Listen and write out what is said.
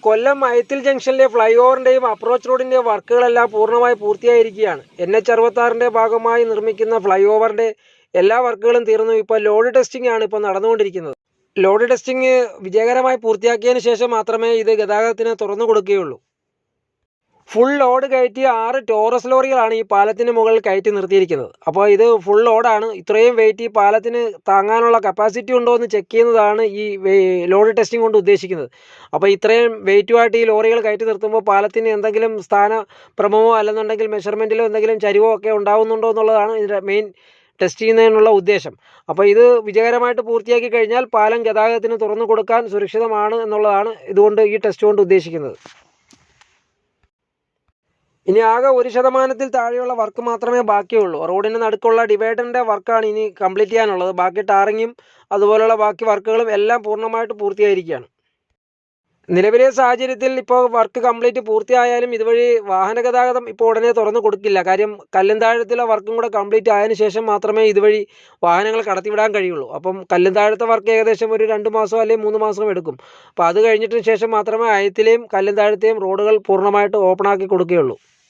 കൊല്ലം അയത്തിൽ ജംഗ്ഷനിലെ fly ഓവറിൻ്റെയും approach റോഡിൻ്റെയും വർക്കുകളെല്ലാം പൂർണ്ണമായി പൂർത്തിയായിരിക്കുകയാണ്. NH-66 ഭാഗമായി നിർമ്മിക്കുന്ന ഫ്ലൈ ഓവറിൻ്റെ എല്ലാ വർക്കുകളും തീർന്നു. ഇപ്പോൾ ലോഡ് ടെസ്റ്റിംഗ് ആണ് ഇപ്പോൾ നടന്നുകൊണ്ടിരിക്കുന്നത്. ലോഡ് ടെസ്റ്റിംഗ് വിജയകരമായി പൂർത്തിയാക്കിയതിന് ശേഷം മാത്രമേ ഇത് ഗതാഗതത്തിന് തുറന്നു കൊടുക്കുകയുള്ളൂ. ഫുൾ ലോഡ് കയറ്റിയ 6 ടോറസ് ലോറികളാണ് ഈ പാലത്തിന് മുകളിൽ കയറ്റി നിർത്തിയിരിക്കുന്നത്. അപ്പോൾ ഇത് ഫുൾ ലോഡാണ്. ഇത്രയും വെയിറ്റ് ഈ പാലത്തിന് താങ്ങാനുള്ള കപ്പാസിറ്റി ഉണ്ടോ എന്ന് ചെക്ക് ചെയ്യുന്നതാണ് ഈ ലോഡ് ടെസ്റ്റിംഗ് കൊണ്ട് ഉദ്ദേശിക്കുന്നത്. അപ്പോൾ ഇത്രയും വെയിറ്റുമായിട്ട് ഈ ലോറികൾ കയറ്റി നിർത്തുമ്പോൾ പാലത്തിന് എന്തെങ്കിലും സ്ഥാനഭ്രമമോ അല്ലെന്നുണ്ടെങ്കിൽ മെഷർമെൻറ്റിലോ എന്തെങ്കിലും ചരിവോ ഒക്കെ ഉണ്ടാകുന്നുണ്ടോ എന്നുള്ളതാണ് ഇതിൻ്റെ മെയിൻ ടെസ്റ്റ് ചെയ്യുന്നതിനുള്ള ഉദ്ദേശം. അപ്പോൾ ഇത് വിജയകരമായിട്ട് പൂർത്തിയാക്കി കഴിഞ്ഞാൽ പാലം ഗതാഗതത്തിന് തുറന്നു കൊടുക്കാൻ സുരക്ഷിതമാണ് എന്നുള്ളതാണ് ഇതുകൊണ്ട് ഈ ടെസ്റ്റ് കൊണ്ട് ഉദ്ദേശിക്കുന്നത്. ഇനി ആകെ 1% താഴെയുള്ള വർക്ക് മാത്രമേ ബാക്കിയുള്ളൂ. റോഡിന് നടുക്കുള്ള ഡിവൈഡറിൻ്റെ വർക്കാണ് ഇനി കംപ്ലീറ്റ് ചെയ്യാനുള്ളത്. ബാക്കി ടാറിങ്ങും അതുപോലുള്ള ബാക്കി വർക്കുകളും എല്ലാം പൂർണ്ണമായിട്ട് പൂർത്തിയായിരിക്കുകയാണ്. നിലവിലെ സാഹചര്യത്തിൽ ഇപ്പോൾ വർക്ക് കംപ്ലീറ്റ് പൂർത്തിയായാലും ഇതുവഴി വാഹന ഗതാഗതം ഇപ്പോൾ ഉടനെ തുറന്നു കൊടുക്കില്ല. കാര്യം കല്ലുംതാഴത്തിലെ വർക്കും കൂടെ കംപ്ലീറ്റ് ആയതിനു ശേഷം മാത്രമേ ഇതുവഴി വാഹനങ്ങൾ കടത്തിവിടാൻ കഴിയുള്ളൂ. അപ്പം കല്ലുംതാഴത്തെ വർക്ക് ഏകദേശം ഒരു 2 മാസം അല്ലെങ്കിൽ 3 മാസം എടുക്കും. അപ്പോൾ അത് കഴിഞ്ഞിട്ട് ശേഷം മാത്രമേ അയത്തിലെയും കല്ലുംതാഴത്തെയും റോഡുകൾ പൂർണ്ണമായിട്ട് ഓപ്പൺ ആക്കി കൊടുക്കുകയുള്ളൂ.